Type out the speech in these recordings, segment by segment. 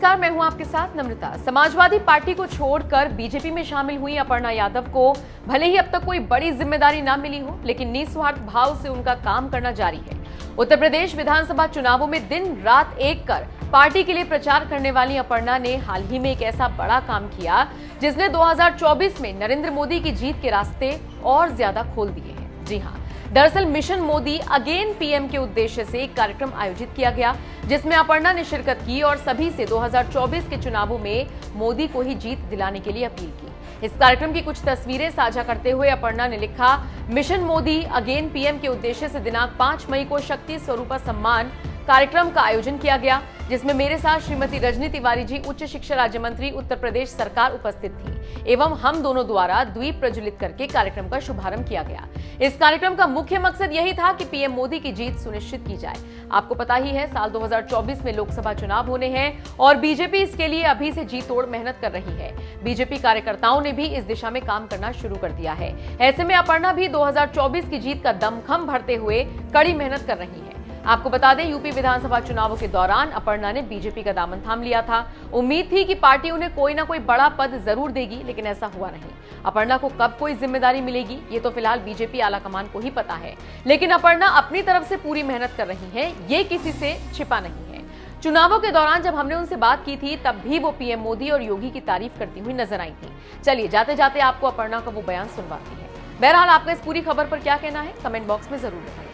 नमस्कार, मैं हूं आपके साथ नम्रता। समाजवादी पार्टी को छोड़कर बीजेपी में शामिल हुई अपर्णा यादव को भले ही अब तक कोई बड़ी जिम्मेदारी ना मिली हो, लेकिन निस्वार्थ भाव से उनका काम करना जारी है। उत्तर प्रदेश विधानसभा चुनावों में दिन रात एक कर पार्टी के लिए प्रचार करने वाली अपर्णा ने हाल ही में एक ऐसा बड़ा काम किया जिसने 2024 में नरेंद्र मोदी की जीत के रास्ते और ज्यादा खोल दिए हैं। जी हाँ, दरअसल मिशन मोदी अगेन पीएम के उद्देश्य से एक कार्यक्रम आयोजित किया गया जिसमें अपर्णा ने शिरकत की और सभी से 2024 के चुनावों में मोदी को ही जीत दिलाने के लिए अपील की। इस कार्यक्रम की कुछ तस्वीरें साझा करते हुए अपर्णा ने लिखा, मिशन मोदी अगेन पीएम के उद्देश्य से दिनांक 5 मई को शक्ति स्वरूपा सम्मान कार्यक्रम का आयोजन किया गया, जिसमें मेरे साथ श्रीमती रजनी तिवारी जी, उच्च शिक्षा राज्य मंत्री उत्तर प्रदेश सरकार उपस्थित थी एवं हम दोनों द्वारा द्वीप प्रज्वलित करके कार्यक्रम का शुभारंभ किया गया। इस कार्यक्रम का मुख्य मकसद यही था कि पीएम मोदी की जीत सुनिश्चित की जाए। आपको पता ही है, साल 2024 में लोकसभा चुनाव होने हैं और बीजेपी इसके लिए अभी से जी तोड़ मेहनत कर रही है। बीजेपी कार्यकर्ताओं ने भी इस दिशा में काम करना शुरू कर दिया है। ऐसे में अपर्णा भी 2024 की जीत का दमखम भरते हुए कड़ी मेहनत कर रही है। आपको बता दें, यूपी विधानसभा चुनावों के दौरान अपर्णा ने बीजेपी का दामन थाम लिया था। उम्मीद थी कि पार्टी उन्हें कोई ना कोई बड़ा पद जरूर देगी, लेकिन ऐसा हुआ नहीं। अपर्णा को कब कोई जिम्मेदारी मिलेगी ये तो फिलहाल बीजेपी आलाकमान को ही पता है, लेकिन अपर्णा अपनी तरफ से पूरी मेहनत कर रही है, ये किसी से छिपा नहीं है। चुनावों के दौरान जब हमने उनसे बात की थी तब भी वो पीएम मोदी और योगी की तारीफ करती हुई नजर आई थी। चलिए जाते जाते आपको अपर्णा का वो बयान सुनवाती है। बहरहाल आपका इस पूरी खबर पर क्या कहना है, कमेंट बॉक्स में जरूर बताइए।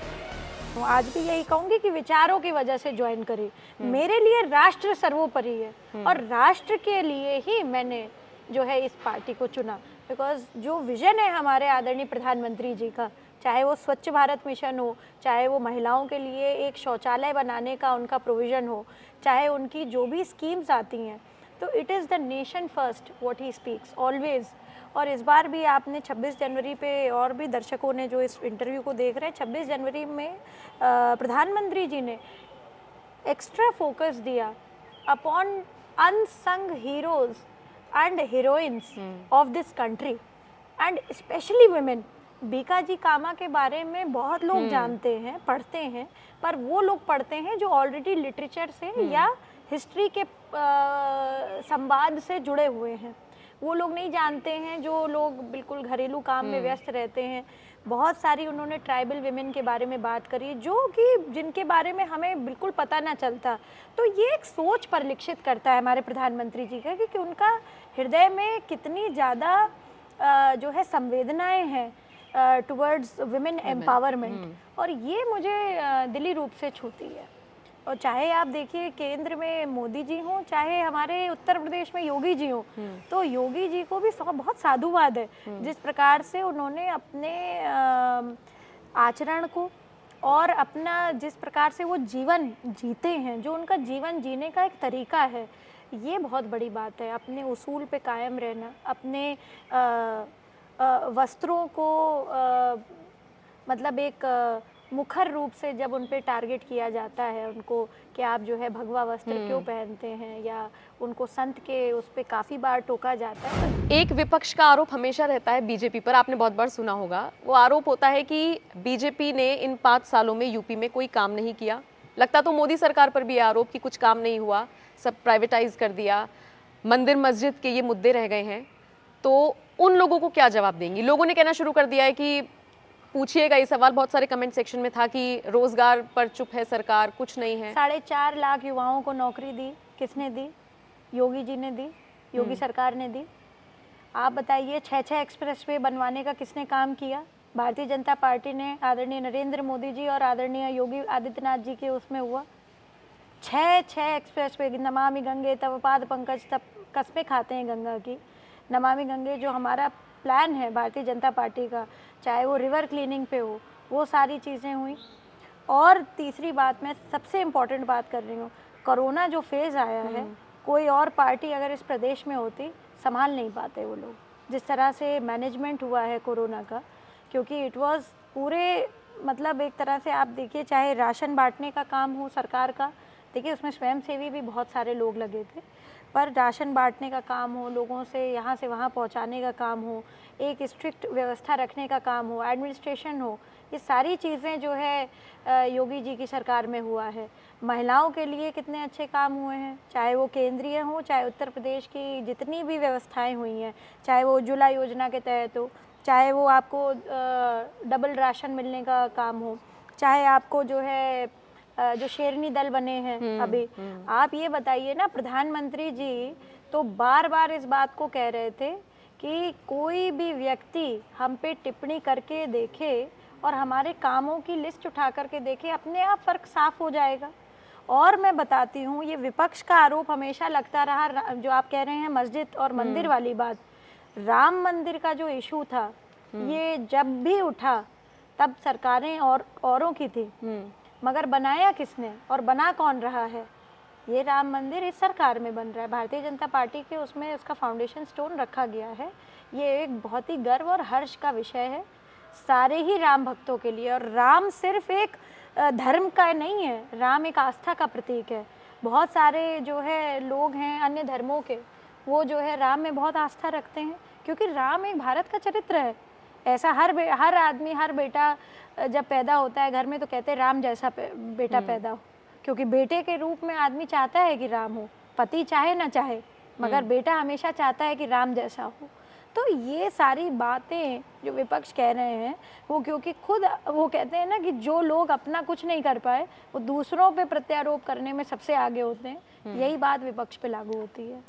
आज भी यही कहूंगी कि विचारों की वजह से ज्वाइन करी। मेरे लिए राष्ट्र सर्वोपरि है और राष्ट्र के लिए ही मैंने जो है इस पार्टी को चुना, बिकॉज जो विजन है हमारे आदरणीय प्रधानमंत्री जी का, चाहे वो स्वच्छ भारत मिशन हो, चाहे वो महिलाओं के लिए एक शौचालय बनाने का उनका प्रोविज़न हो, चाहे उनकी जो भी स्कीम्स आती हैं, तो it is the nation first what he speaks always. और इस बार भी आपने 26 जनवरी पे, और भी दर्शकों ने जो इस इंटरव्यू को देख रहे हैं, 26 जनवरी में प्रधानमंत्री जी ने एक्स्ट्रा फोकस दिया upon unsung heroes and heroines of this country and specially women. Bhikaji Cama के बारे में बहुत लोग जानते हैं, पढ़ते हैं, पर वो लोग पढ़ते हैं जो ऑलरेडी लिटरेचर से या हिस्ट्री के संवाद से जुड़े हुए हैं। वो लोग नहीं जानते हैं जो लोग बिल्कुल घरेलू काम में व्यस्त रहते हैं। बहुत सारी उन्होंने ट्राइबल विमेन के बारे में बात करी जो कि जिनके बारे में हमें बिल्कुल पता ना चलता। तो ये एक सोच परिलक्षित करता है हमारे प्रधानमंत्री जी का कि उनका हृदय में कितनी ज़्यादा जो है संवेदनाएं हैं टुवर्ड्स विमेन एम्पावरमेंट, और ये मुझे दिली रूप से छूती है। और चाहे आप देखिए केंद्र में मोदी जी हों, चाहे हमारे उत्तर प्रदेश में योगी जी हों, तो योगी जी को भी बहुत साधुवाद है जिस प्रकार से उन्होंने अपने आचरण को और अपना जिस प्रकार से वो जीवन जीते हैं, जो उनका जीवन जीने का एक तरीका है, ये बहुत बड़ी बात है। अपने उसूल पे कायम रहना, अपने वस्त्रों को मतलब एक मुखर रूप से जब उन पे टारगेट किया जाता है उनको कि आप जो है भगवा वस्त्र क्यों पहनते हैं, या उनको संत के उस पे काफ़ी बार टोका जाता है। एक विपक्ष का आरोप हमेशा रहता है बीजेपी पर, आपने बहुत बार सुना होगा। वो आरोप होता है कि बीजेपी ने इन 5 सालों में यूपी में कोई काम नहीं किया। लगता तो मोदी सरकार पर भी आरोप कि कुछ काम नहीं हुआ, सब प्राइवेटाइज कर दिया, मंदिर मस्जिद के ये मुद्दे रह गए हैं। तो उन लोगों को क्या जवाब देंगी? लोगों ने कहना शुरू कर दिया है कि पूछिएगा ये सवाल, बहुत सारे कमेंट सेक्शन में था कि रोजगार पर चुप है सरकार, कुछ नहीं है। 4.5 लाख युवाओं को नौकरी दी, किसने दी? योगी जी ने दी, योगी सरकार ने दी। आप बताइए 6 एक्सप्रेसवे बनवाने का किसने काम किया? भारतीय जनता पार्टी ने, आदरणीय नरेंद्र मोदी जी और आदरणीय योगी आदित्यनाथ जी के उसमें हुआ। 6 एक्सप्रेसवे, नमामि गंगे तव पाद पंकज, तब कस्में खाते हैं गंगा की। नमामि गंगे जो हमारा प्लान है भारतीय जनता पार्टी का, चाहे वो रिवर क्लीनिंग पे हो, वो सारी चीज़ें हुई। और तीसरी बात, मैं सबसे इम्पॉर्टेंट बात कर रही हूँ, कोरोना जो फेज़ आया है, कोई और पार्टी अगर इस प्रदेश में होती संभाल नहीं पाते वो लोग, जिस तरह से मैनेजमेंट हुआ है कोरोना का, क्योंकि इट वाज पूरे मतलब एक तरह से आप देखिए, चाहे राशन बांटने का काम हो सरकार का, देखिए उसमें स्वयंसेवी भी बहुत सारे लोग लगे थे, पर राशन बांटने का काम हो, लोगों से यहाँ से वहाँ पहुँचाने का काम हो, एक स्ट्रिक्ट व्यवस्था रखने का काम हो, एडमिनिस्ट्रेशन हो, ये सारी चीज़ें जो है योगी जी की सरकार में हुआ है। महिलाओं के लिए कितने अच्छे काम हुए हैं, चाहे वो केंद्रीय हो, चाहे उत्तर प्रदेश की जितनी भी व्यवस्थाएं हुई हैं, चाहे वो उज्ज्वला योजना के तहत हो, चाहे वो आपको डबल राशन मिलने का काम हो, चाहे आपको जो है जो शेरनी दल बने हैं अभी, आप ये बताइए ना, प्रधानमंत्री जी तो बार बार इस बात को कह रहे थे कि कोई भी व्यक्ति हम पे टिप्पणी करके देखे और हमारे कामों की लिस्ट उठा करके देखे, अपने आप फर्क साफ हो जाएगा। और मैं बताती हूँ, ये विपक्ष का आरोप हमेशा लगता रहा, जो आप कह रहे हैं मस्जिद और मंदिर वाली बात, राम मंदिर का जो इशू था, ये जब भी उठा तब सरकारें और औरों की थी, मगर बनाया किसने और बना कौन रहा है? ये राम मंदिर इस सरकार में बन रहा है, भारतीय जनता पार्टी के उसमें उसका फाउंडेशन स्टोन रखा गया है। ये एक बहुत ही गर्व और हर्ष का विषय है सारे ही राम भक्तों के लिए। और राम सिर्फ एक धर्म का नहीं है, राम एक आस्था का प्रतीक है। बहुत सारे जो है लोग हैं अन्य धर्मों के, वो जो है राम में बहुत आस्था रखते हैं, क्योंकि राम एक भारत का चरित्र है। ऐसा हर आदमी, हर बेटा जब पैदा होता है घर में तो कहते हैं राम जैसा बेटा पैदा हो, क्योंकि बेटे के रूप में आदमी चाहता है कि राम हो, पति चाहे ना चाहे, मगर बेटा हमेशा चाहता है कि राम जैसा हो। तो ये सारी बातें जो विपक्ष कह रहे हैं, वो क्योंकि खुद वो कहते हैं ना कि जो लोग अपना कुछ नहीं कर पाए वो दूसरों पे प्रत्यारोप करने में सबसे आगे होते हैं, यही बात विपक्ष पे लागू होती है।